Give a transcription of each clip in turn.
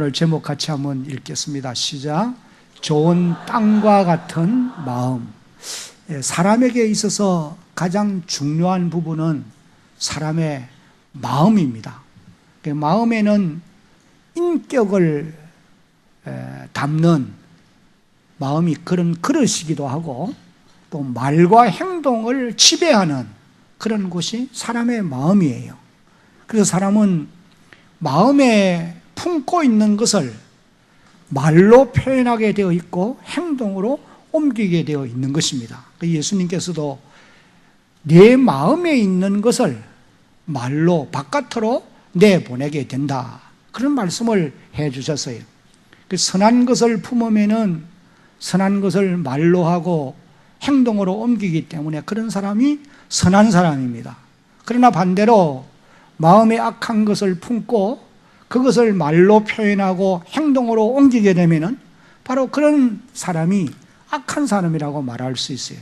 오늘 제목 같이 한번 읽겠습니다. 시작. 좋은 땅과 같은 마음. 사람에게 있어서 가장 중요한 부분은 사람의 마음입니다. 마음에는 인격을 담는 마음이 그런 그릇이기도 하고, 또 말과 행동을 지배하는 그런 곳이 사람의 마음이에요. 그래서 사람은 마음에 품고 있는 것을 말로 표현하게 되어 있고 행동으로 옮기게 되어 있는 것입니다. 예수님께서도 내 마음에 있는 것을 말로 바깥으로 내보내게 된다, 그런 말씀을 해 주셨어요. 선한 것을 품으면은 선한 것을 말로 하고 행동으로 옮기기 때문에 그런 사람이 선한 사람입니다. 그러나 반대로 마음에 악한 것을 품고 그것을 말로 표현하고 행동으로 옮기게 되면은 바로 그런 사람이 악한 사람이라고 말할 수 있어요.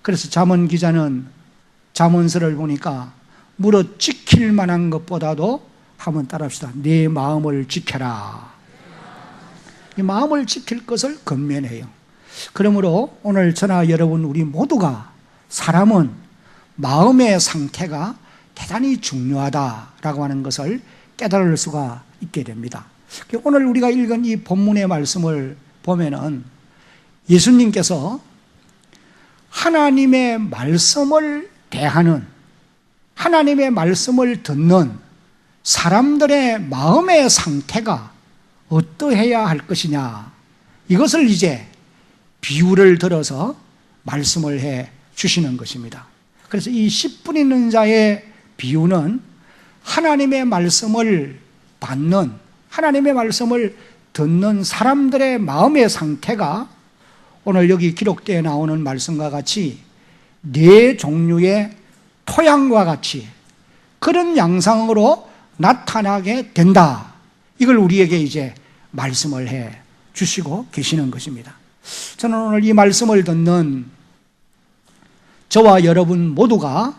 그래서 잠언 기자는 잠언서를 보니까 무릇 지킬 만한 것보다도 한번 따라합시다. 내 마음을 지켜라. 이 마음을 지킬 것을 권면해요. 그러므로 오늘 저나 여러분 우리 모두가 사람은 마음의 상태가 대단히 중요하다라고 하는 것을 깨달을 수가 있게 됩니다. 오늘 우리가 읽은 이 본문의 말씀을 보면은 예수님께서 하나님의 말씀을 대하는, 하나님의 말씀을 듣는 사람들의 마음의 상태가 어떠해야 할 것이냐, 이것을 이제 비유를 들어서 말씀을 해 주시는 것입니다. 그래서 이 씨 뿌리는 자의 비유는 하나님의 말씀을 받는, 하나님의 말씀을 듣는 사람들의 마음의 상태가 오늘 여기 기록되어 나오는 말씀과 같이 네 종류의 토양과 같이 그런 양상으로 나타나게 된다, 이걸 우리에게 이제 말씀을 해 주시고 계시는 것입니다. 저는 오늘 이 말씀을 듣는 저와 여러분 모두가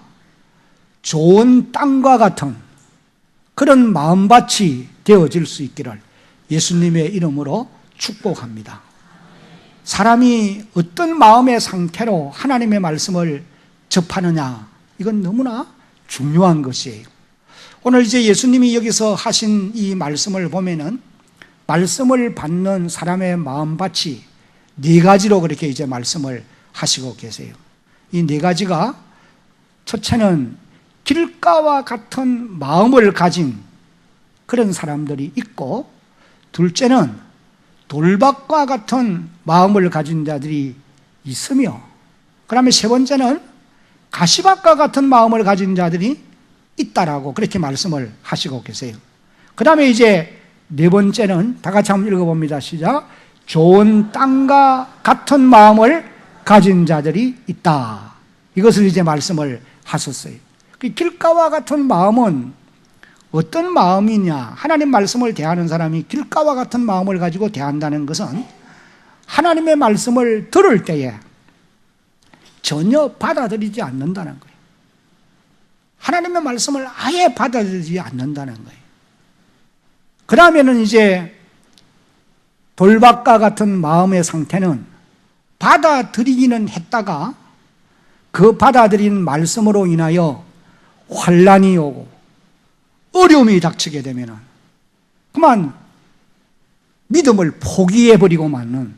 좋은 땅과 같은 그런 마음밭이 되어질 수 있기를 예수님의 이름으로 축복합니다. 사람이 어떤 마음의 상태로 하나님의 말씀을 접하느냐, 이건 너무나 중요한 것이에요. 오늘 이제 예수님이 여기서 하신 이 말씀을 보면은 말씀을 받는 사람의 마음밭이 네 가지로 그렇게 이제 말씀을 하시고 계세요. 이 네 가지가, 첫째는 길가와 같은 마음을 가진 그런 사람들이 있고, 둘째는 돌밭과 같은 마음을 가진 자들이 있으며, 그 다음에 세 번째는 가시밭과 같은 마음을 가진 자들이 있다라고 그렇게 말씀을 하시고 계세요. 그 다음에 이제 네 번째는 다 같이 한번 읽어봅니다. 시작. 좋은 땅과 같은 마음을 가진 자들이 있다, 이것을 이제 말씀을 하셨어요. 그 길가와 같은 마음은 어떤 마음이냐, 하나님 말씀을 대하는 사람이 길가와 같은 마음을 가지고 대한다는 것은 하나님의 말씀을 들을 때에 전혀 받아들이지 않는다는 거예요. 하나님의 말씀을 아예 받아들이지 않는다는 거예요. 그 다음에는 이제 돌밭과 같은 마음의 상태는 받아들이기는 했다가 그 받아들인 말씀으로 인하여 환난이 오고 어려움이 닥치게 되면은 그만 믿음을 포기해버리고 마는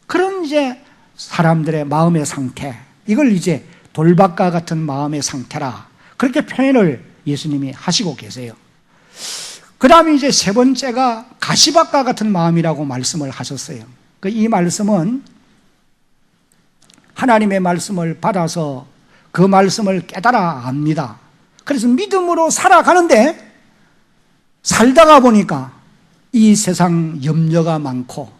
그런 이제 사람들의 마음의 상태, 이걸 이제 돌밭과 같은 마음의 상태라, 그렇게 표현을 예수님이 하시고 계세요. 그 다음에 이제 세 번째가 가시밭과 같은 마음이라고 말씀을 하셨어요. 이 말씀은 하나님의 말씀을 받아서 그 말씀을 깨달아 압니다. 그래서 믿음으로 살아가는데 살다가 보니까 이 세상 염려가 많고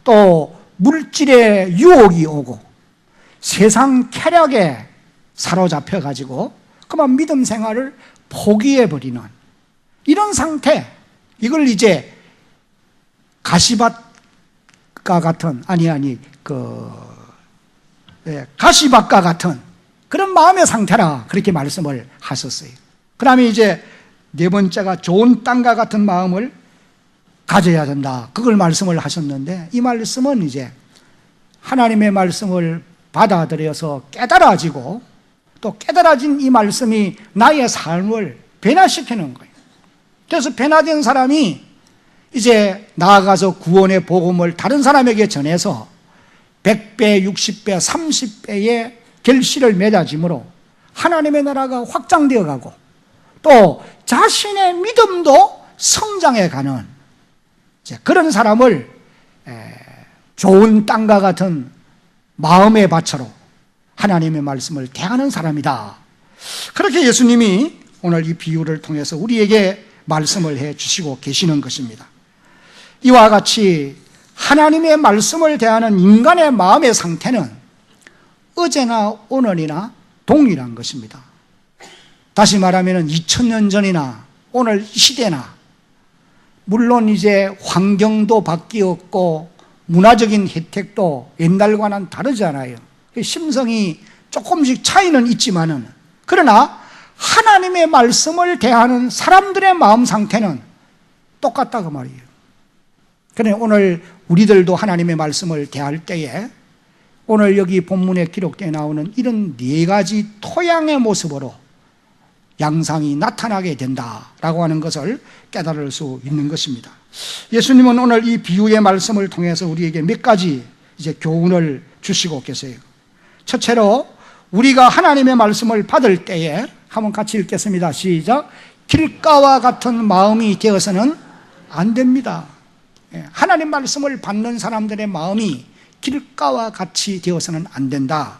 또 물질의 유혹이 오고 세상 쾌락에 사로잡혀가지고 그만 믿음 생활을 포기해버리는 이런 상태, 이걸 이제 가시밭과 같은, 가시밭과 같은 그런 마음의 상태라 그렇게 말씀을 하셨어요. 그 다음에 이제 네 번째가 좋은 땅과 같은 마음을 가져야 된다. 그걸 말씀을 하셨는데, 이 말씀은 이제 하나님의 말씀을 받아들여서 깨달아지고, 또 깨달아진 이 말씀이 나의 삶을 변화시키는 거예요. 그래서 변화된 사람이 이제 나아가서 구원의 복음을 다른 사람에게 전해서 100배, 60배, 30배의 결실을 맺어짐으로 하나님의 나라가 확장되어 가고, 또 자신의 믿음도 성장해가는 그런 사람을 좋은 땅과 같은 마음의 밭으로 하나님의 말씀을 대하는 사람이다. 그렇게 예수님이 오늘 이 비유를 통해서 우리에게 말씀을 해 주시고 계시는 것입니다. 이와 같이 하나님의 말씀을 대하는 인간의 마음의 상태는 어제나 오늘이나 동일한 것입니다. 다시 말하면 2000년 전이나 오늘 시대나, 물론 이제 환경도 바뀌었고 문화적인 혜택도 옛날과는 다르잖아요. 심성이 조금씩 차이는 있지만은, 그러나 하나님의 말씀을 대하는 사람들의 마음 상태는 똑같다고 말이에요. 그러니 오늘 우리들도 하나님의 말씀을 대할 때에 오늘 여기 본문에 기록되어 나오는 이런 네 가지 토양의 모습으로 양상이 나타나게 된다라고 하는 것을 깨달을 수 있는 것입니다. 예수님은 오늘 이 비유의 말씀을 통해서 우리에게 몇 가지 이제 교훈을 주시고 계세요. 첫째로, 우리가 하나님의 말씀을 받을 때에, 한번 같이 읽겠습니다. 시작. 길가와 같은 마음이 되어서는 안 됩니다. 하나님 말씀을 받는 사람들의 마음이 길가와 같이 되어서는 안 된다.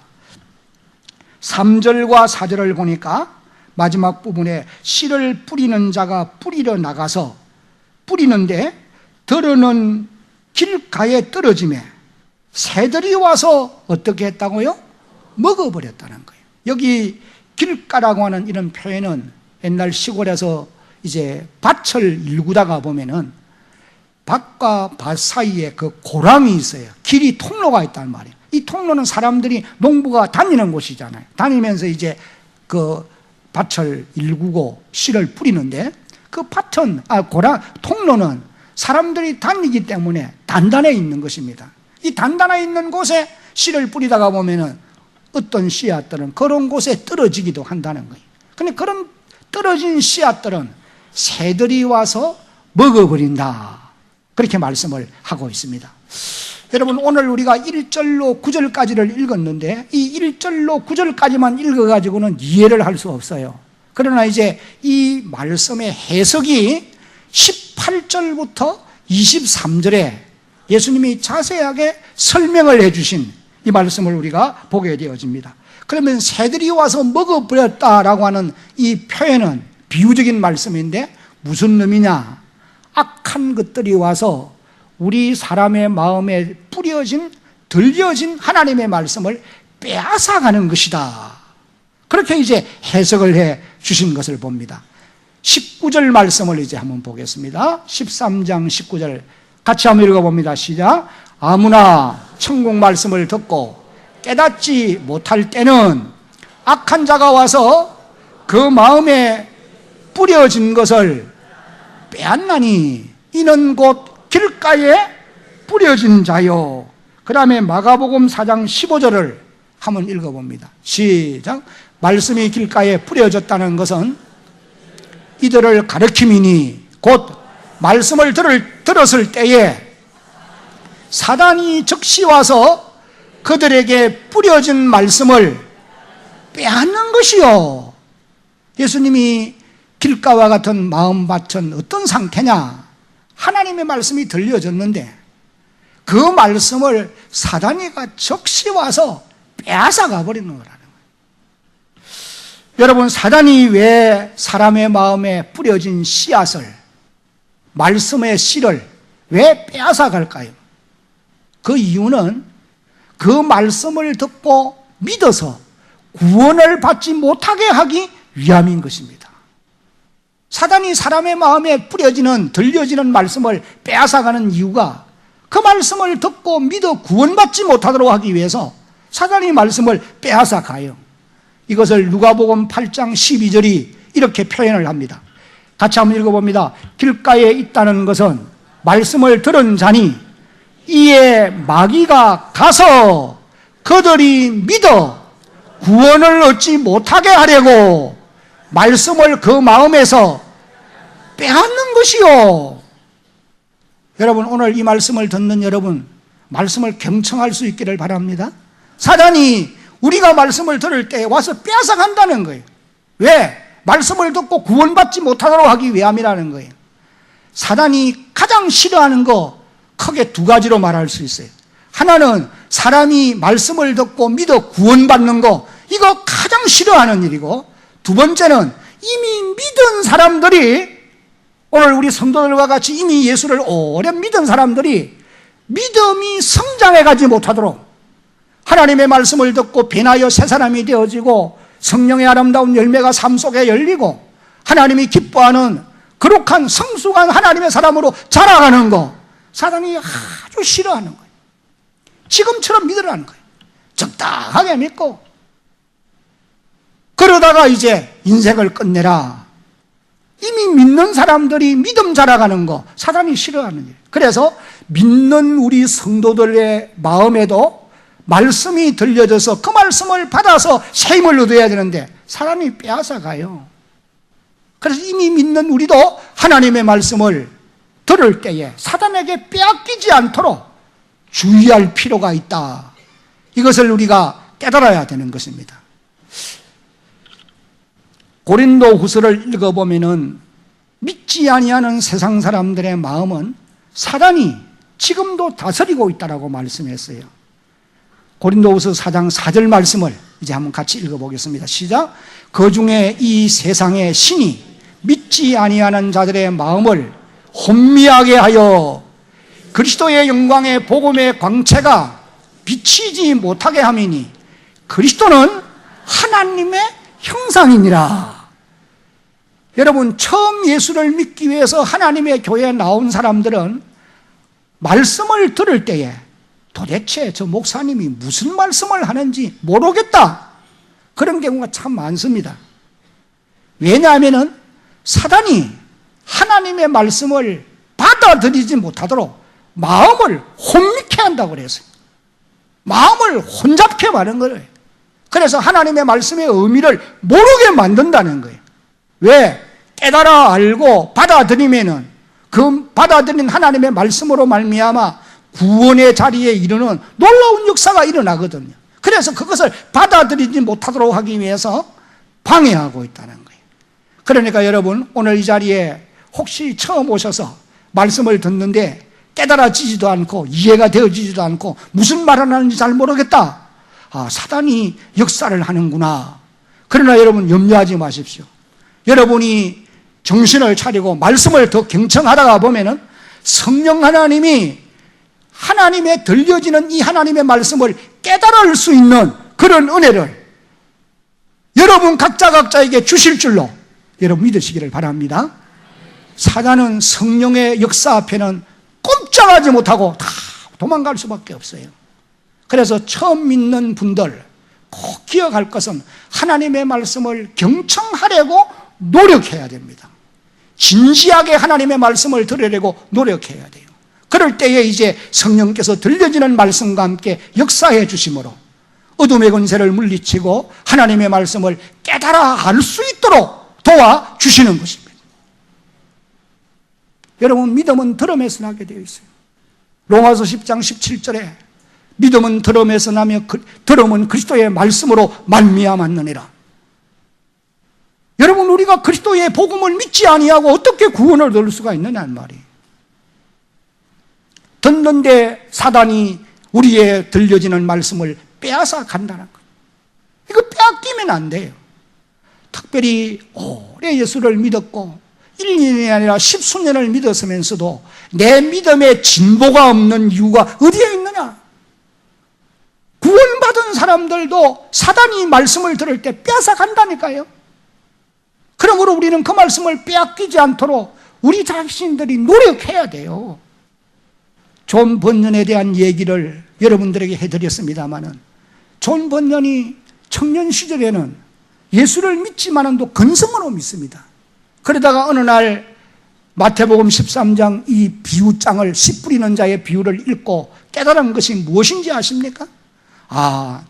3절과 4절을 보니까 마지막 부분에 씨를 뿌리는 자가 뿌리러 나가서 뿌리는데 들어는 길가에 떨어지매 새들이 와서 어떻게 했다고요? 먹어버렸다는 거예요. 여기 길가라고 하는 이런 표현은 옛날 시골에서 이제 밭을 일구다가 보면은 밭과 밭 사이에 그 고랑이 있어요. 길이 통로가 있단 말이에요. 이 통로는 사람들이, 농부가 다니는 곳이잖아요. 다니면서 이제 그 밭을 일구고 씨를 뿌리는데, 그 밭은, 통로는 사람들이 다니기 때문에 단단해 있는 것입니다. 이 단단해 있는 곳에 씨를 뿌리다가 보면은 어떤 씨앗들은 그런 곳에 떨어지기도 한다는 거예요. 근데 그런 떨어진 씨앗들은 새들이 와서 먹어버린다. 그렇게 말씀을 하고 있습니다. 여러분, 오늘 우리가 1절로 9절까지를 읽었는데 이 1절로 9절까지만 읽어가지고는 이해를 할 수 없어요. 그러나 이제 이 말씀의 해석이 18절부터 23절에 예수님이 자세하게 설명을 해주신 이 말씀을 우리가 보게 되어집니다. 그러면 새들이 와서 먹어버렸다라고 하는 이 표현은 비유적인 말씀인데 무슨 의미냐? 악한 것들이 와서 우리 사람의 마음에 뿌려진, 들려진 하나님의 말씀을 빼앗아가는 것이다. 그렇게 이제 해석을 해 주신 것을 봅니다. 19절 말씀을 이제 한번 보겠습니다. 13장 19절 같이 한번 읽어봅니다. 시작. 아무나 천국 말씀을 듣고 깨닫지 못할 때는 악한 자가 와서 그 마음에 뿌려진 것을 빼앗나니 이는 곧 길가에 뿌려진 자요. 그 다음에 마가복음 4장 15절을 한번 읽어봅니다. 시작. 말씀이 길가에 뿌려졌다는 것은 이들을 가르킴이니 곧 말씀을 들었을 때에 사단이 즉시 와서 그들에게 뿌려진 말씀을 빼앗는 것이요. 예수님이 길가와 같은 마음밭은 어떤 상태냐? 하나님의 말씀이 들려졌는데 그 말씀을 사단이가 즉시 와서 빼앗아가 버리는 거라는 거예요. 여러분, 사단이 왜 사람의 마음에 뿌려진 씨앗을, 말씀의 씨를 왜 빼앗아갈까요? 그 이유는 그 말씀을 듣고 믿어서 구원을 받지 못하게 하기 위함인 것입니다. 사단이 사람의 마음에 뿌려지는, 들려지는 말씀을 빼앗아가는 이유가 그 말씀을 듣고 믿어 구원받지 못하도록 하기 위해서 사단이 말씀을 빼앗아가요. 이것을 누가복음 8장 12절이 이렇게 표현을 합니다. 같이 한번 읽어봅니다. 길가에 있다는 것은 말씀을 들은 자니 이에 마귀가 가서 그들이 믿어 구원을 얻지 못하게 하려고 말씀을 그 마음에서 빼앗는 것이요. 여러분, 오늘 이 말씀을 듣는 여러분, 말씀을 경청할 수 있기를 바랍니다. 사단이 우리가 말씀을 들을 때 와서 빼앗아 간다는 거예요. 왜? 말씀을 듣고 구원받지 못하도록 하기 위함이라는 거예요. 사단이 가장 싫어하는 거 크게 두 가지로 말할 수 있어요. 하나는 사람이 말씀을 듣고 믿어 구원받는 거, 이거 가장 싫어하는 일이고, 두 번째는 이미 믿은 사람들이, 오늘 우리 성도들과 같이 이미 예수를 오래 믿은 사람들이 믿음이 성장해가지 못하도록 하나님의 말씀을 듣고 변하여 새 사람이 되어지고 성령의 아름다운 열매가 삶 속에 열리고 하나님이 기뻐하는 거룩한 성숙한 하나님의 사람으로 자라가는 거, 사단이 아주 싫어하는 거예요. 지금처럼 믿으라는 거예요. 적당하게 믿고 그러다가 이제 인생을 끝내라. 이미 믿는 사람들이 믿음 자라가는 거 사단이 싫어하는 일. 그래서 믿는 우리 성도들의 마음에도 말씀이 들려져서 그 말씀을 받아서 새 힘을 얻어야 되는데 사람이 빼앗아 가요. 그래서 이미 믿는 우리도 하나님의 말씀을 들을 때에 사단에게 빼앗기지 않도록 주의할 필요가 있다. 이것을 우리가 깨달아야 되는 것입니다. 고린도 후서를 읽어보면은 믿지 아니하는 세상 사람들의 마음은 사단이 지금도 다스리고 있다라고 말씀했어요. 고린도후서 4장 4절 말씀을 이제 한번 같이 읽어보겠습니다. 시작. 그 중에 이 세상의 신이 믿지 아니하는 자들의 마음을 혼미하게 하여 그리스도의 영광의 복음의 광채가 비치지 못하게 함이니 그리스도는 하나님의 형상이니라. 여러분, 처음 예수를 믿기 위해서 하나님의 교회에 나온 사람들은 말씀을 들을 때에 도대체 저 목사님이 무슨 말씀을 하는지 모르겠다, 그런 경우가 참 많습니다. 왜냐하면 사단이 하나님의 말씀을 받아들이지 못하도록 마음을 혼미케 한다고 그랬어요. 마음을 혼잡케 하는 거예요. 그래서 하나님의 말씀의 의미를 모르게 만든다는 거예요. 왜? 깨달아 알고 받아들이면은 그 받아들인 하나님의 말씀으로 말미암아 구원의 자리에 이르는 놀라운 역사가 일어나거든요. 그래서 그것을 받아들이지 못하도록 하기 위해서 방해하고 있다는 거예요. 그러니까 여러분, 오늘 이 자리에 혹시 처음 오셔서 말씀을 듣는데 깨달아지지도 않고 이해가 되어지지도 않고 무슨 말을 하는지 잘 모르겠다. 아, 사단이 역사를 하는구나. 그러나 여러분, 염려하지 마십시오. 여러분이 정신을 차리고 말씀을 더 경청하다가 보면은 성령 하나님이 하나님의 들려지는 이 하나님의 말씀을 깨달을 수 있는 그런 은혜를 여러분 각자에게 주실 줄로 여러분 믿으시기를 바랍니다. 사단은 성령의 역사 앞에는 꼼짝하지 못하고 다 도망갈 수밖에 없어요. 그래서 처음 믿는 분들 꼭 기억할 것은 하나님의 말씀을 경청하려고 노력해야 됩니다. 진지하게 하나님의 말씀을 들으려고 노력해야 돼요. 그럴 때에 이제 성령께서 들려지는 말씀과 함께 역사해 주심으로 어둠의 권세를 물리치고 하나님의 말씀을 깨달아 알 수 있도록 도와주시는 것입니다. 여러분, 믿음은 들음에서 나게 되어 있어요. 로마서 10장 17절에 믿음은 들음에서 나며 들음은 그리스도의 말씀으로 말미암았느니라. 여러분, 우리가 그리스도의 복음을 믿지 아니하고 어떻게 구원을 얻을 수가 있느냐는 말이에요. 듣는데 사단이 우리의 들려지는 말씀을 빼앗아 간다는 거예요. 이거 빼앗기면 안 돼요. 특별히 오래 예수를 믿었고 1, 2년이 아니라 10수년을 믿었으면서도 내 믿음에 진보가 없는 이유가 어디에 있느냐? 구원받은 사람들도 사단이 말씀을 들을 때 빼앗아 간다니까요. 그러므로 우리는 그 말씀을 빼앗기지 않도록 우리 자신들이 노력해야 돼요. 존 번연에 대한 얘기를 여러분들에게 해드렸습니다마는 존 번연이 청년 시절에는 예수를 믿지만은 또 근성으로 믿습니다. 그러다가 어느 날 마태복음 13장 이 비유장을, 씨 뿌리는 자의 비유를 읽고 깨달은 것이 무엇인지 아십니까?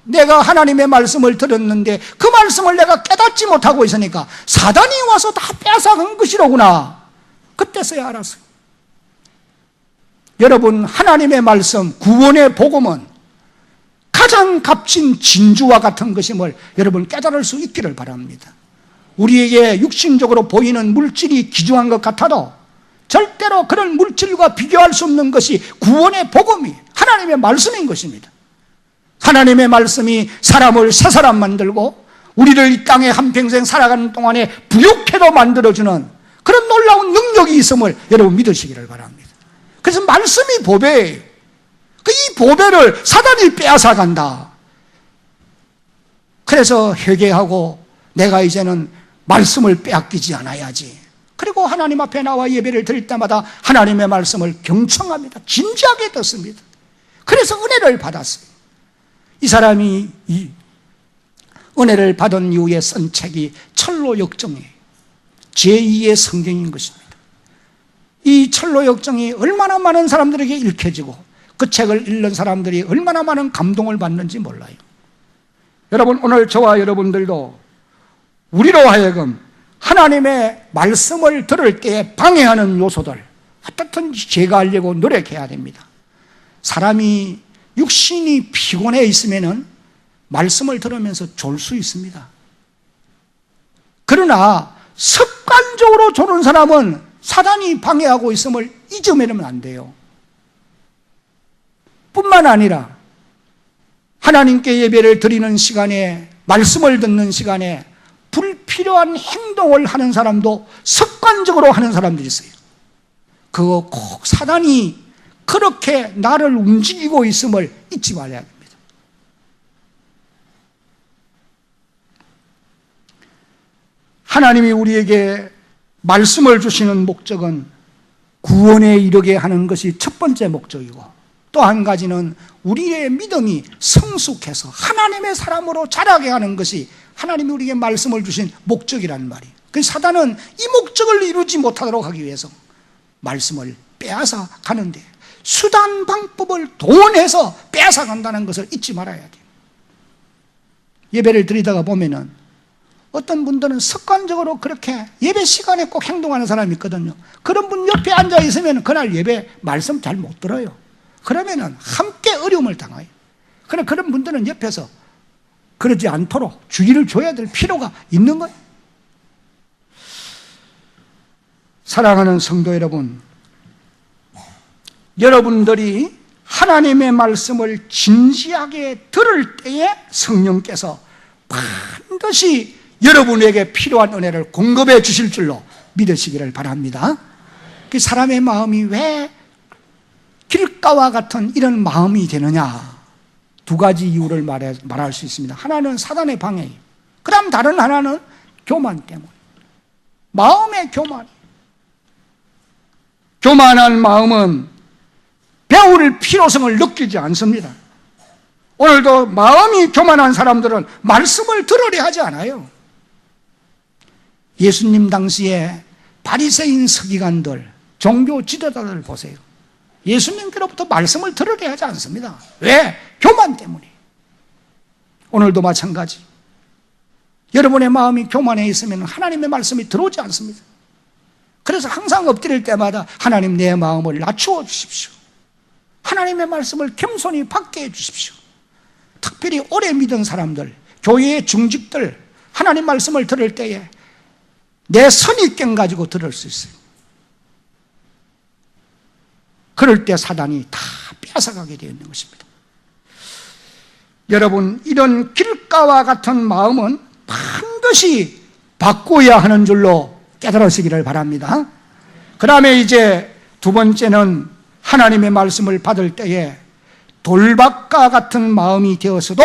내가 하나님의 말씀을 들었는데 그 말씀을 내가 깨닫지 못하고 있으니까 사단이 와서 다 빼앗아간 것이로구나. 그때서야 알았어요. 여러분, 하나님의 말씀, 구원의 복음은 가장 값진 진주와 같은 것임을 여러분 깨달을 수 있기를 바랍니다. 우리에게 육신적으로 보이는 물질이 귀중한 것 같아도 절대로 그런 물질과 비교할 수 없는 것이 구원의 복음이 하나님의 말씀인 것입니다. 하나님의 말씀이 사람을 새 사람 만들고 우리를 이 땅에 한평생 살아가는 동안에 부욕해도 만들어주는 그런 놀라운 능력이 있음을 여러분 믿으시기를 바랍니다. 그래서 말씀이 보배예요. 이 보배를 사단이 빼앗아간다. 그래서 회개하고 내가 이제는 말씀을 빼앗기지 않아야지. 그리고 하나님 앞에 나와 예배를 드릴 때마다 하나님의 말씀을 경청합니다. 진지하게 듣습니다. 그래서 은혜를 받았어요. 이 사람이 이 은혜를 받은 이후에 쓴 책이 철로역정이에요. 제2의 성경인 것입니다. 이 철로역정이 얼마나 많은 사람들에게 읽혀지고 그 책을 읽는 사람들이 얼마나 많은 감동을 받는지 몰라요. 여러분, 오늘 저와 여러분들도 우리로 하여금 하나님의 말씀을 들을 때에 방해하는 요소들 어떻든지 제거하려고 노력해야 됩니다. 사람이 육신이 피곤해 있으면은 말씀을 들으면서 졸 수 있습니다. 그러나 습관적으로 조는 사람은 사단이 방해하고 있음을 잊으면 안 돼요. 뿐만 아니라 하나님께 예배를 드리는 시간에, 말씀을 듣는 시간에 불필요한 행동을 하는 사람도 습관적으로 하는 사람들이 있어요. 그거 꼭 사단이 그렇게 나를 움직이고 있음을 잊지 말아야 됩니다. 하나님이 우리에게 말씀을 주시는 목적은 구원에 이르게 하는 것이 첫 번째 목적이고, 또 한 가지는 우리의 믿음이 성숙해서 하나님의 사람으로 자라게 하는 것이 하나님이 우리에게 말씀을 주신 목적이란 말이에요. 그래서 사단은 이 목적을 이루지 못하도록 하기 위해서 말씀을 빼앗아 가는데 수단 방법을 동원해서 빼앗아 간다는 것을 잊지 말아야 돼요. 예배를 드리다가 보면은 어떤 분들은 습관적으로 그렇게 예배 시간에 꼭 행동하는 사람이 있거든요. 그런 분 옆에 앉아 있으면 그날 예배 말씀 잘 못 들어요. 그러면은 함께 어려움을 당해요. 그러나 그런 분들은 옆에서 그러지 않도록 주의를 줘야 될 필요가 있는 거예요. 사랑하는 성도 여러분, 여러분들이 하나님의 말씀을 진지하게 들을 때에 성령께서 반드시 여러분에게 필요한 은혜를 공급해 주실 줄로 믿으시기를 바랍니다. 그 사람의 마음이 왜 길가와 같은 이런 마음이 되느냐? 두 가지 이유를 말할 수 있습니다. 하나는 사단의 방해예요. 그 다음 다른 하나는 교만 때문에. 마음의 교만. 교만한 마음은 배울 필요성을 느끼지 않습니다. 오늘도 마음이 교만한 사람들은 말씀을 들으려 하지 않아요. 예수님 당시에 바리새인 서기관들, 종교 지도자들 보세요. 예수님께로부터 말씀을 들으려 하지 않습니다. 왜? 교만 때문에. 오늘도 마찬가지. 여러분의 마음이 교만해 있으면 하나님의 말씀이 들어오지 않습니다. 그래서 항상 엎드릴 때마다 하나님, 내 마음을 낮추어 주십시오. 하나님의 말씀을 겸손히 받게 해 주십시오. 특별히 오래 믿은 사람들, 교회의 중직들, 하나님 말씀을 들을 때에 내 선입견 가지고 들을 수 있어요. 그럴 때 사단이 다 뺏어가게 되어 있는 것입니다. 여러분, 이런 길가와 같은 마음은 반드시 바꿔야 하는 줄로 깨달으시기를 바랍니다. 그 다음에 이제 두 번째는 하나님의 말씀을 받을 때에 돌박과 같은 마음이 되어서도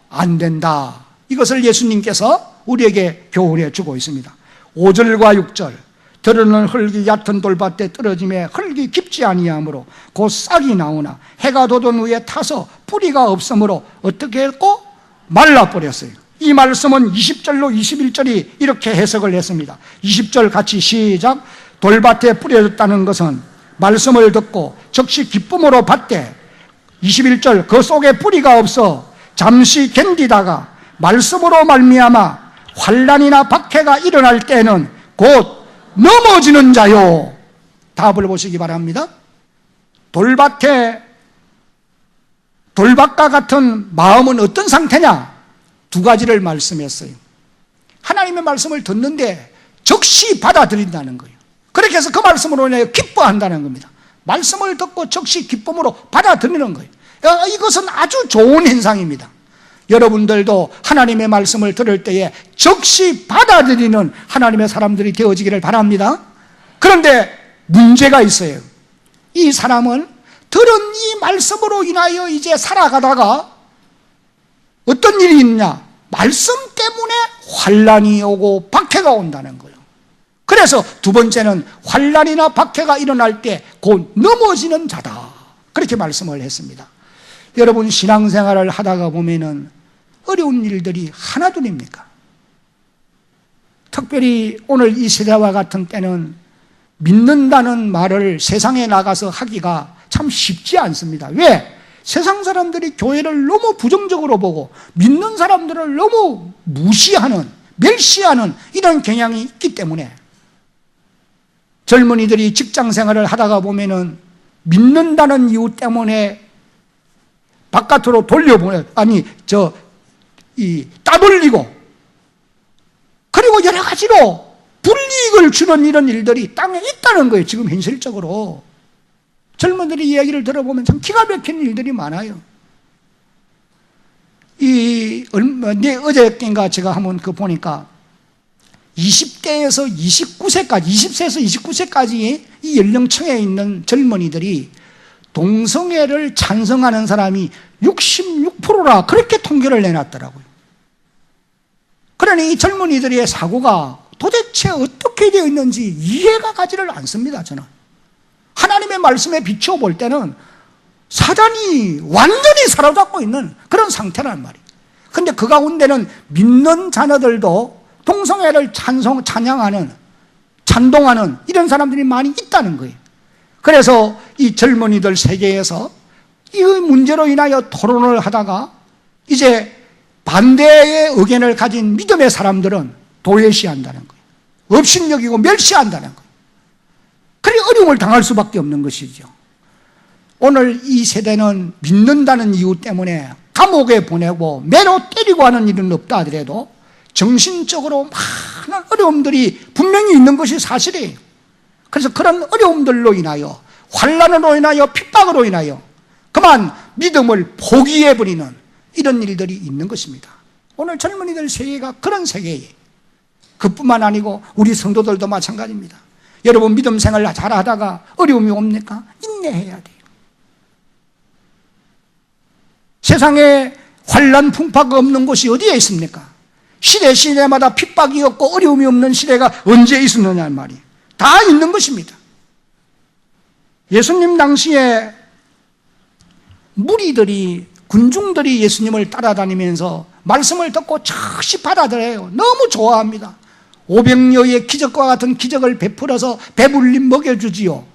안 된다. 이것을 예수님께서 우리에게 교훈해 주고 있습니다. 5절과 6절, 들으는 흙이 얕은 돌밭에 떨어짐에 흙이 깊지 아니하므로 곧 싹이 나오나 해가 돋은 후에 타서 뿌리가 없으므로 어떻게 했고? 말라버렸어요. 이 말씀은 20절로 21절이 이렇게 해석을 했습니다. 20절 같이 시작. 돌밭에 뿌려졌다는 것은 말씀을 듣고 즉시 기쁨으로 받되 21절 그 속에 뿌리가 없어 잠시 견디다가 말씀으로 말미암아 환난이나 박해가 일어날 때는 곧 넘어지는 자요. 답을 보시기 바랍니다. 돌밭과 같은 마음은 어떤 상태냐? 두 가지를 말씀했어요. 하나님의 말씀을 듣는데 즉시 받아들인다는 거예요. 그렇게 해서 그 말씀으로 인하여 기뻐한다는 겁니다. 말씀을 듣고 즉시 기쁨으로 받아들이는 거예요. 이것은 아주 좋은 현상입니다. 여러분들도 하나님의 말씀을 들을 때에 즉시 받아들이는 하나님의 사람들이 되어지기를 바랍니다. 그런데 문제가 있어요. 이 사람은 들은 이 말씀으로 인하여 이제 살아가다가 어떤 일이 있냐? 말씀 때문에 환난이 오고 박해가 온다는 거예요. 그래서 두 번째는 환난이나 박해가 일어날 때 곧 넘어지는 자다. 그렇게 말씀을 했습니다. 여러분 신앙생활을 하다가 보면은 어려운 일들이 하나둘입니까? 특별히 오늘 이 세대와 같은 때는 믿는다는 말을 세상에 나가서 하기가 참 쉽지 않습니다. 왜? 세상 사람들이 교회를 너무 부정적으로 보고 믿는 사람들을 너무 무시하는, 멸시하는 이런 경향이 있기 때문에 젊은이들이 직장 생활을 하다가 보면은 믿는다는 이유 때문에 바깥으로 따돌리고 그리고 여러 가지로 불이익을 주는 이런 일들이 땅에 있다는 거예요. 지금 현실적으로 젊은이들의 이야기를 들어보면 참 기가 막히는 일들이 많아요. 어저께인가 제가 한번 보니까 20대에서 29세까지, 20세에서 29세까지 이 연령층에 있는 젊은이들이 동성애를 찬성하는 사람이 66%라 그렇게 통계를 내놨더라고요. 그러니 이 젊은이들의 사고가 도대체 어떻게 되어 있는지 이해가 가지를 않습니다. 저는 하나님의 말씀에 비추어 볼 때는 사단이 완전히 사로잡고 있는 그런 상태란 말이에요. 그런데 그 가운데는 믿는 자녀들도 동성애를 찬양하는, 찬동하는 이런 사람들이 많이 있다는 거예요. 그래서 이 젊은이들 세계에서 이 문제로 인하여 토론을 하다가 이제 반대의 의견을 가진 믿음의 사람들은 도외시한다는 거예요. 업신여기고 멸시한다는 거예요. 그래 어려움을 당할 수밖에 없는 것이죠. 오늘 이 세대는 믿는다는 이유 때문에 감옥에 보내고 매로 때리고 하는 일은 없다 하더라도 정신적으로 많은 어려움들이 분명히 있는 것이 사실이에요. 그래서 그런 어려움들로 인하여, 환난으로 인하여, 핍박으로 인하여 그만 믿음을 포기해버리는 이런 일들이 있는 것입니다. 오늘 젊은이들 세계가 그런 세계예요. 그뿐만 아니고 우리 성도들도 마찬가지입니다. 여러분 믿음 생활 잘하다가 어려움이 옵니까? 인내해야 돼요. 세상에 환난 풍파가 없는 곳이 어디에 있습니까? 시대마다 핍박이 없고 어려움이 없는 시대가 언제 있었느냐는 말이에요. 다 있는 것입니다. 예수님 당시에 무리들이, 군중들이 예수님을 따라다니면서 말씀을 듣고 즉시 받아들여요. 너무 좋아합니다. 500여의 기적과 같은 기적을 베풀어서 배불리 먹여주지요.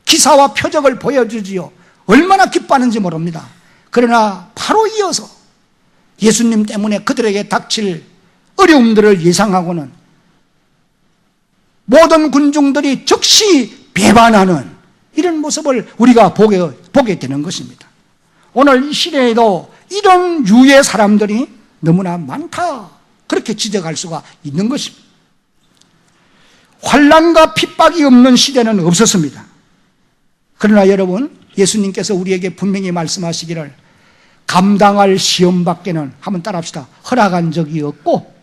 기사와 표적을 보여주지요. 얼마나 기뻐하는지 모릅니다. 그러나 바로 이어서 예수님 때문에 그들에게 닥칠 어려움들을 예상하고는 모든 군중들이 즉시 배반하는 이런 모습을 우리가 보게 되는 것입니다. 오늘 이 시대에도 이런 유의 사람들이 너무나 많다, 그렇게 지적할 수가 있는 것입니다. 환난과 핍박이 없는 시대는 없었습니다. 그러나 여러분, 예수님께서 우리에게 분명히 말씀하시기를 감당할 시험밖에는, 한번 따라합시다, 허락한 적이 없고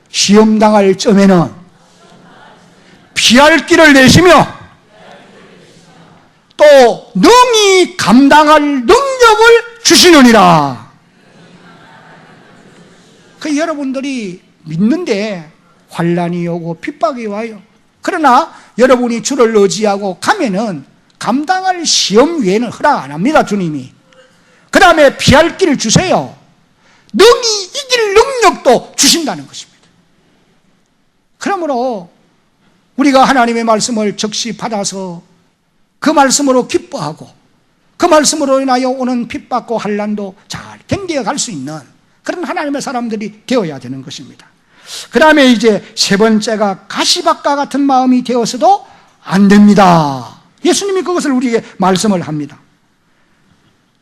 시험당할 점에는 피할 길을 내시며 또 능히 감당할 능력을 주시느니라. 그 여러분들이 믿는데 환난이 오고 핍박이 와요. 그러나 여러분이 주를 의지하고 가면은 감당할 시험 외에는 허락 안 합니다, 주님이. 그 다음에 피할 길을 주세요. 능히 이길 능력도 주신다는 것입니다. 그러므로 우리가 하나님의 말씀을 적시 받아서 그 말씀으로 기뻐하고 그 말씀으로 인하여 오는 핍박과 환난도 잘 견뎌 갈 수 있는 그런 하나님의 사람들이 되어야 되는 것입니다. 그 다음에 이제 세 번째가 가시밭과 같은 마음이 되어서도 안 됩니다. 예수님이 그것을 우리에게 말씀을 합니다.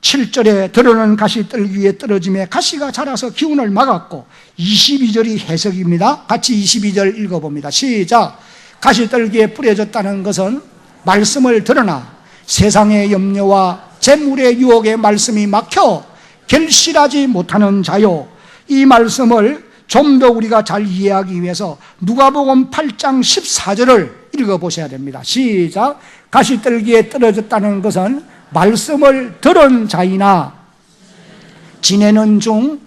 7절에 들어는 가시 뜰기 위에 떨어짐에 가시가 자라서 기운을 막았고, 22절이 해석입니다. 같이 22절 읽어봅니다. 시작. 가시 뜰기에 뿌려졌다는 것은 말씀을 들으나 세상의 염려와 재물의 유혹에 말씀이 막혀 결실하지 못하는 자요. 이 말씀을 좀 더 우리가 잘 이해하기 위해서 누가복음 8장 14절을 읽어보셔야 됩니다. 시작. 가시떨기에 떨어졌다는 것은 말씀을 들은 자이나 지내는 중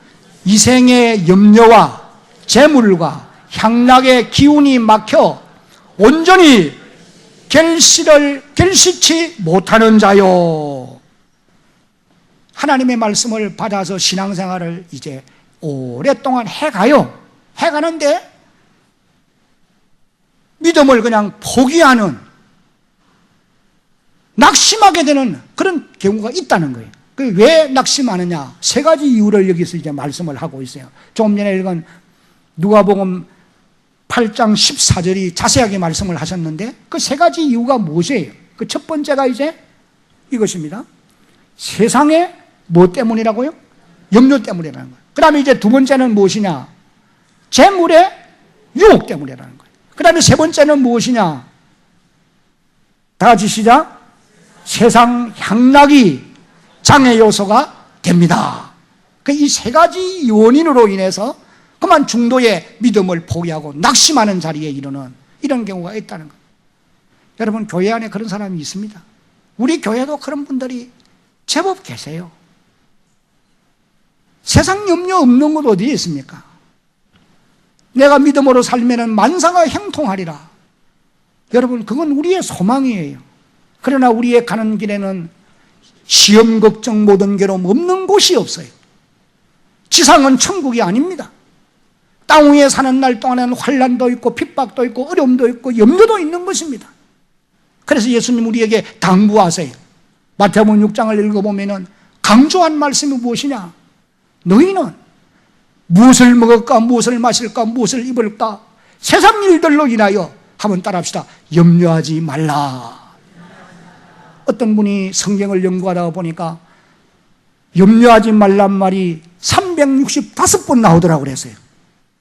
이생의 염려와 재물과 향락의 기운이 막혀 온전히 결실치 못하는 자요. 하나님의 말씀을 받아서 신앙생활을 이제 오랫동안 해가는데 믿음을 그냥 포기하는, 낙심하게 되는 그런 경우가 있다는 거예요. 왜 낙심하느냐? 세 가지 이유를 여기서 이제 말씀을 하고 있어요. 조금 전에 읽은 누가복음 8장 14절이 자세하게 말씀을 하셨는데 그 세 가지 이유가 무엇이에요? 그 첫 번째가 이제 이것입니다. 세상의 뭐 때문이라고요? 염려 때문이라는 거예요. 그 다음에 이제 두 번째는 무엇이냐? 재물의 유혹 때문이라는 거예요. 그 다음에 세 번째는 무엇이냐? 다 같이 시작. 세상 향락이 장애 요소가 됩니다. 이 세 가지 원인으로 인해서 그만 중도의 믿음을 포기하고 낙심하는 자리에 이르는 이런 경우가 있다는 거예요. 여러분, 교회 안에 그런 사람이 있습니다. 우리 교회도 그런 분들이 제법 계세요. 세상 염려 없는 것 어디에 있습니까? 내가 믿음으로 살면은 만사가 형통하리라. 여러분, 그건 우리의 소망이에요. 그러나 우리의 가는 길에는 시험, 걱정, 모든 괴로움 없는 곳이 없어요. 지상은 천국이 아닙니다. 땅 위에 사는 날 동안에는 환난도 있고 핍박도 있고 어려움도 있고 염려도 있는 것입니다. 그래서 예수님 우리에게 당부하세요. 마태복음 6장을 읽어보면 강조한 말씀이 무엇이냐? 너희는 무엇을 먹을까, 무엇을 마실까, 무엇을 입을까, 세상 일들로 인하여 한번 따라합시다. 염려하지 말라. 어떤 분이 성경을 연구하다 보니까 염려하지 말란 말이 365번 나오더라고 그랬어요.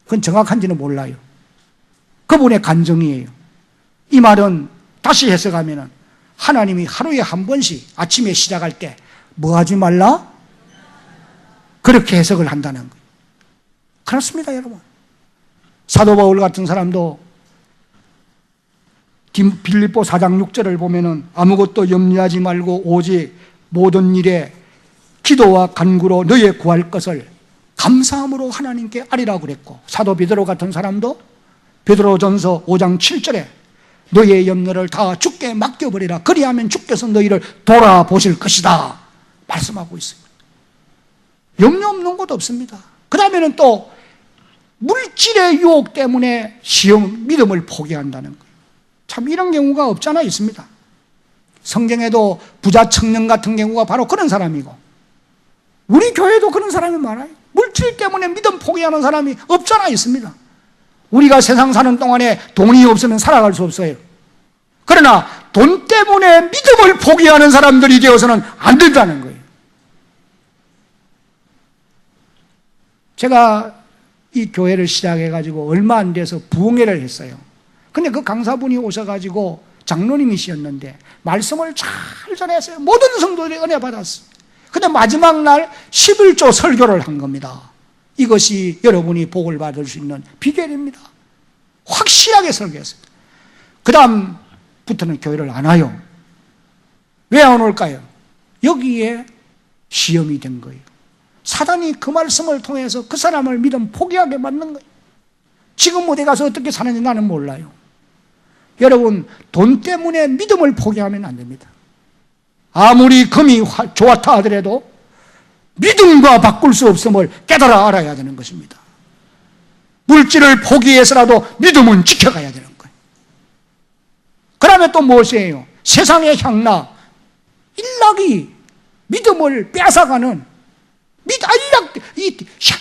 그건 정확한지는 몰라요. 그분의 간증이에요. 이 말은 다시 해석하면 하나님이 하루에 한 번씩 아침에 시작할 때 뭐 하지 말라? 그렇게 해석을 한다는 거예요. 그렇습니다, 여러분. 사도 바울 같은 사람도 빌립보 4장 6절을 보면은 아무것도 염려하지 말고 오직 모든 일에 기도와 간구로 너의 구할 것을 감사함으로 하나님께 아리라고 그랬고, 사도 베드로 같은 사람도 베드로전서 5장 7절에 너의 염려를 다 주께 맡겨버리라. 그리하면 주께서 너희를 돌아보실 것이다 말씀하고 있습니다. 염려 없는 곳 없습니다. 그 다음에는 또 물질의 유혹 때문에 믿음을 포기한다는 거예요. 참 이런 경우가 없잖아 있습니다. 성경에도 부자 청년 같은 경우가 바로 그런 사람이고, 우리 교회도 그런 사람이 많아요. 물질 때문에 믿음 포기하는 사람이 없잖아 있습니다. 우리가 세상 사는 동안에 돈이 없으면 살아갈 수 없어요. 그러나 돈 때문에 믿음을 포기하는 사람들이 되어서는 안 된다는 거예요. 제가 이 교회를 시작해가지고 얼마 안 돼서 부흥회를 했어요. 근데 그 강사분이 오셔가지고 장로님이셨는데 말씀을 잘 전했어요. 모든 성도들이 은혜 받았어요. 근데 마지막 날 11조 설교를 한 겁니다. 이것이 여러분이 복을 받을 수 있는 비결입니다. 확실하게 설교했어요. 그 다음부터는 교회를 안 와요. 왜 안 올까요? 여기에 시험이 된 거예요. 사단이 그 말씀을 통해서 그 사람을 믿음 포기하게 만든 거예요. 지금 어디 가서 어떻게 사는지 나는 몰라요. 여러분, 돈 때문에 믿음을 포기하면 안 됩니다. 아무리 금이 좋았다 하더라도 믿음과 바꿀 수 없음을 깨달아 알아야 되는 것입니다. 물질을 포기해서라도 믿음은 지켜가야 되는 거예요. 그 다음에 또 무엇이에요? 세상의 향락, 일락이 믿음을 뺏어가는,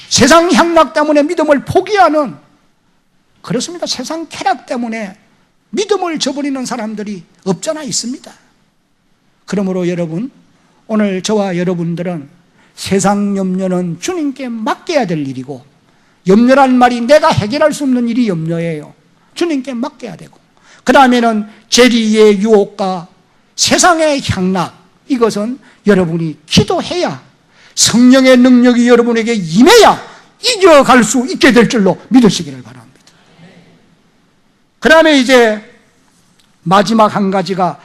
세상 향락 때문에 믿음을 포기하는, 그렇습니다. 세상 쾌락 때문에 믿음을 저버리는 사람들이 없잖아 있습니다. 그러므로 여러분, 오늘 저와 여러분들은 세상 염려는 주님께 맡겨야 될 일이고, 염려란 말이 내가 해결할 수 없는 일이 염려예요. 주님께 맡겨야 되고, 그 다음에는 재리의 유혹과 세상의 향락, 이것은 여러분이 기도해야, 성령의 능력이 여러분에게 임해야 이겨갈 수 있게 될 줄로 믿으시기를 바랍니다. 그 다음에 이제 마지막 한 가지가,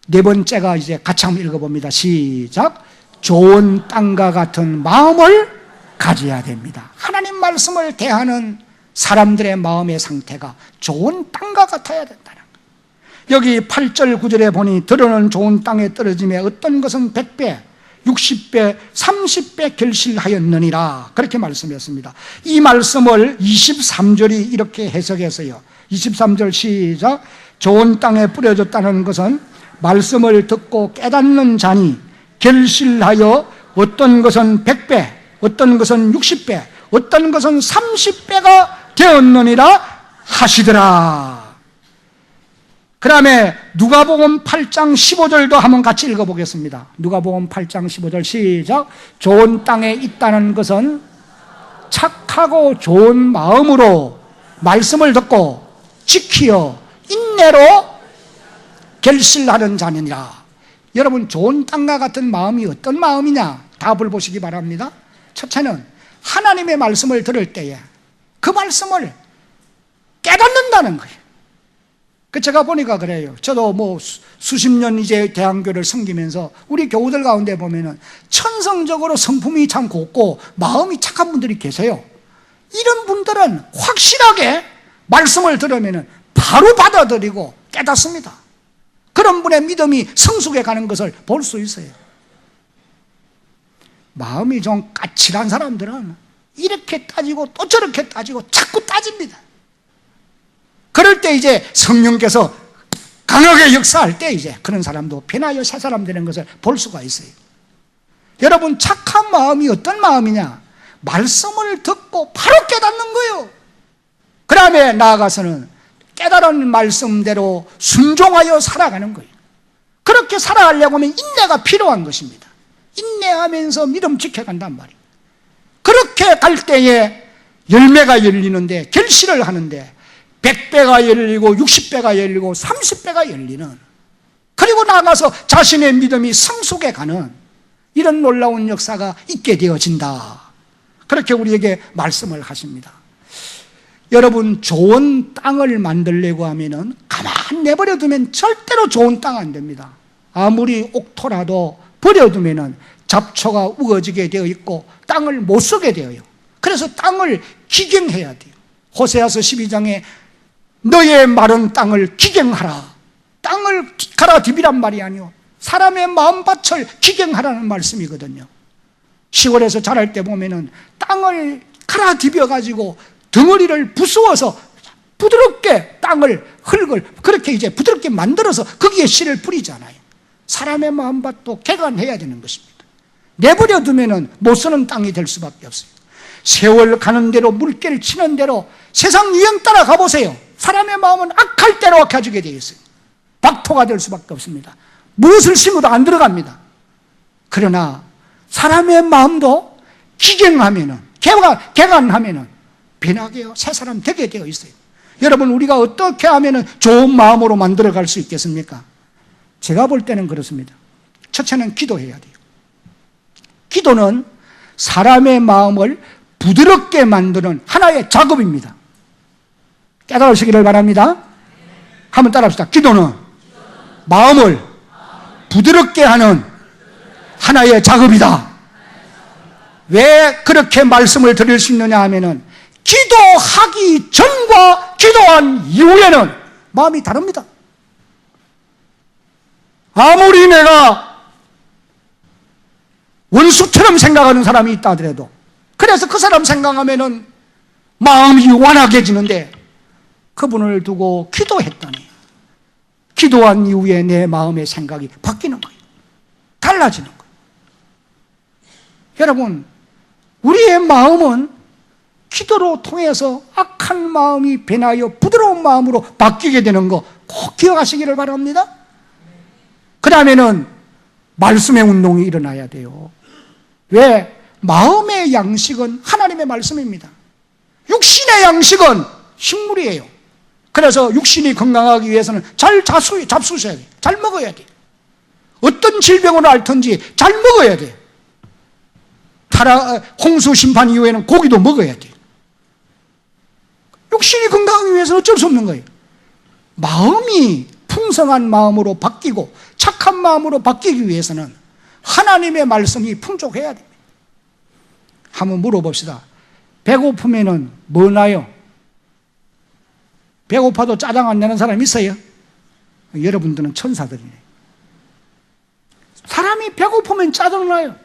네 번째가 이제 같이 한번 읽어봅니다. 시작. 좋은 땅과 같은 마음을 가져야 됩니다. 하나님 말씀을 대하는 사람들의 마음의 상태가 좋은 땅과 같아야 된다는 거예요. 여기 8절 9절에 보니 들어는 좋은 땅에 떨어짐에 어떤 것은 100배, 60배, 30배 결실하였느니라, 그렇게 말씀했습니다. 이 말씀을 23절이 이렇게 해석해서요, 23절 시작. 좋은 땅에 뿌려졌다는 것은 말씀을 듣고 깨닫는 자니 결실하여 어떤 것은 100배, 어떤 것은 60배, 어떤 것은 30배가 되었느니라 하시더라. 그 다음에 누가복음 8장 15절도 한번 같이 읽어보겠습니다. 누가복음 8장 15절 시작. 좋은 땅에 있다는 것은 착하고 좋은 마음으로 말씀을 듣고 지키어 인내로 결실하는 자니라. 여러분, 좋은 땅과 같은 마음이 어떤 마음이냐? 답을 보시기 바랍니다. 첫째는 하나님의 말씀을 들을 때에 그 말씀을 깨닫는다는 거예요. 제가 보니까 그래요. 저도 수십 년 이제 대안교를 섬기면서 우리 교우들 가운데 보면은 천성적으로 성품이 참 곱고 마음이 착한 분들이 계세요. 이런 분들은 확실하게 말씀을 들으면은 바로 받아들이고 깨닫습니다. 그런 분의 믿음이 성숙해 가는 것을 볼 수 있어요. 마음이 좀 까칠한 사람들은 이렇게 따지고 또 저렇게 따지고 자꾸 따집니다. 그럴 때 이제 성령께서 강하게 역사할 때 이제 그런 사람도 변하여 새 사람 되는 것을 볼 수가 있어요. 여러분, 착한 마음이 어떤 마음이냐? 말씀을 듣고 바로 깨닫는 거예요. 그 다음에 나아가서는 깨달은 말씀대로 순종하여 살아가는 거예요. 그렇게 살아가려고 하면 인내가 필요한 것입니다. 인내하면서 믿음 지켜간단 말이에요. 그렇게 갈 때에 열매가 열리는데, 결실을 하는데 100배가 열리고 60배가 열리고 30배가 열리는, 그리고 나가서 자신의 믿음이 성숙해 가는 이런 놀라운 역사가 있게 되어진다. 그렇게 우리에게 말씀을 하십니다. 여러분, 좋은 땅을 만들려고 하면은 가만 내버려두면 절대로 좋은 땅 안 됩니다. 아무리 옥토라도 버려두면은 잡초가 우거지게 되어 있고 땅을 못 쓰게 되어요. 그래서 땅을 기경해야 돼요. 호세아서 12장에 너의 마른 땅을 기경하라. 땅을 갈아디비란 말이 아니요, 사람의 마음밭을 기경하라는 말씀이거든요. 시골에서 자랄 때 보면은 땅을 갈아디벼 가지고 덩어리를 부수어서 부드럽게 땅을, 흙을 그렇게 이제 부드럽게 만들어서 거기에 씨를 뿌리잖아요. 사람의 마음밭도 개간해야 되는 것입니다. 내버려 두면은 못 쓰는 땅이 될 수밖에 없어요. 세월 가는 대로, 물결 치는 대로 세상 유행 따라 가보세요. 사람의 마음은 악할 대로 악해지게 되어 있어요. 박토가 될 수밖에 없습니다. 무엇을 심어도 안 들어갑니다. 그러나 사람의 마음도 기경하면은, 개간하면은 변하게요, 새 사람 되게 되어 있어요. 여러분, 우리가 어떻게 하면은 좋은 마음으로 만들어갈 수 있겠습니까? 제가 볼 때는 그렇습니다. 첫째는 기도해야 돼요. 기도는 사람의 마음을 부드럽게 만드는 하나의 작업입니다. 깨달으시기를 바랍니다. 한번 따라합시다. 기도는 마음을 부드럽게 하는 하나의 작업이다. 왜 그렇게 말씀을 드릴 수 있느냐 하면은 기도하기 전과 기도한 이후에는 마음이 다릅니다. 아무리 내가 원수처럼 생각하는 사람이 있다 하더라도, 그래서 그 사람 생각하면은 마음이 완악해지는데 그분을 두고 기도했더니 기도한 이후에 내 마음의 생각이 바뀌는 거예요. 달라지는 거예요. 여러분, 우리의 마음은 기도로 통해서 악한 마음이 변하여 부드러운 마음으로 바뀌게 되는 거 꼭 기억하시기를 바랍니다. 그 다음에는 말씀의 운동이 일어나야 돼요. 왜? 마음의 양식은 하나님의 말씀입니다. 육신의 양식은 식물이에요. 그래서 육신이 건강하기 위해서는 잘 잡수셔야 돼요. 잘 먹어야 돼요. 어떤 질병을 앓든지 잘 먹어야 돼요. 홍수 심판 이후에는 고기도 먹어야 돼요. 육신이 건강하기 위해서는 어쩔 수 없는 거예요. 마음이 풍성한 마음으로 바뀌고 착한 마음으로 바뀌기 위해서는 하나님의 말씀이 풍족해야 됩니다. 한번 물어봅시다. 배고프면은 뭐 나요? 배고파도 짜장 안 내는 사람 있어요? 여러분들은 천사들이네. 사람이 배고프면 짜증 나요.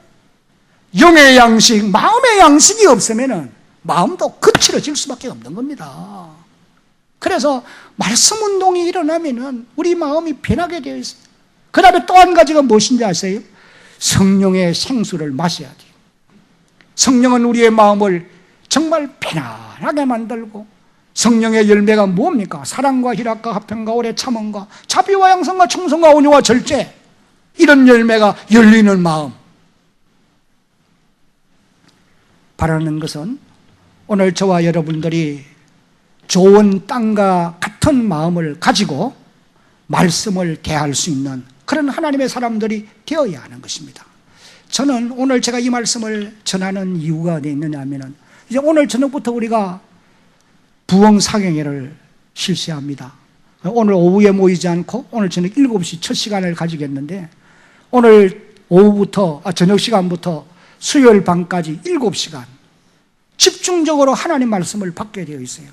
영의 양식, 마음의 양식이 없으면은 마음도 거칠어질 수밖에 없는 겁니다. 그래서 말씀 운동이 일어나면은 우리 마음이 변하게 되어 있어요. 그 다음에 또 한 가지가 무엇인지 아세요? 성령의 생수를 마셔야 돼요. 성령은 우리의 마음을 정말 편안하게 만들고, 성령의 열매가 뭡니까? 사랑과 희락과 화평과 오래 참음과 자비와 양선과 충성과 온유와 절제, 이런 열매가 열리는 마음. 바라는 것은 오늘 저와 여러분들이 좋은 땅과 같은 마음을 가지고 말씀을 대할 수 있는 그런 하나님의 사람들이 되어야 하는 것입니다. 저는 오늘 제가 이 말씀을 전하는 이유가 어디 있느냐 하면은, 이제 오늘 저녁부터 우리가 부흥사경회를 실시합니다. 오늘 오후에 모이지 않고 오늘 저녁 7시 첫 시간을 가지겠는데, 오늘 오후부터 저녁 시간부터 수요일 밤까지 7시간 집중적으로 하나님 말씀을 받게 되어 있어요.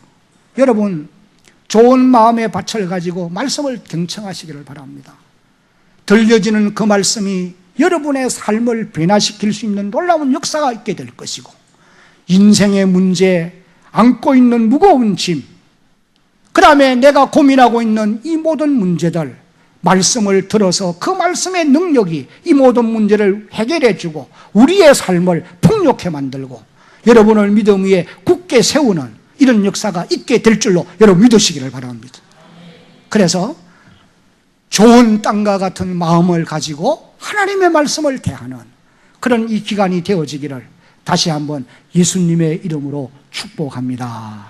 여러분, 좋은 마음의 밭을 가지고 말씀을 경청하시기를 바랍니다. 들려지는 그 말씀이 여러분의 삶을 변화시킬 수 있는 놀라운 역사가 있게 될 것이고, 인생의 문제, 안고 있는 무거운 짐, 그 다음에 내가 고민하고 있는 이 모든 문제들, 말씀을 들어서 그 말씀의 능력이 이 모든 문제를 해결해 주고 우리의 삶을 풍요케 만들고 여러분을 믿음 위에 굳게 세우는 이런 역사가 있게 될 줄로 여러분 믿으시기를 바랍니다. 그래서 좋은 땅과 같은 마음을 가지고 하나님의 말씀을 대하는 그런 이 기간이 되어지기를 다시 한번 예수님의 이름으로 축복합니다.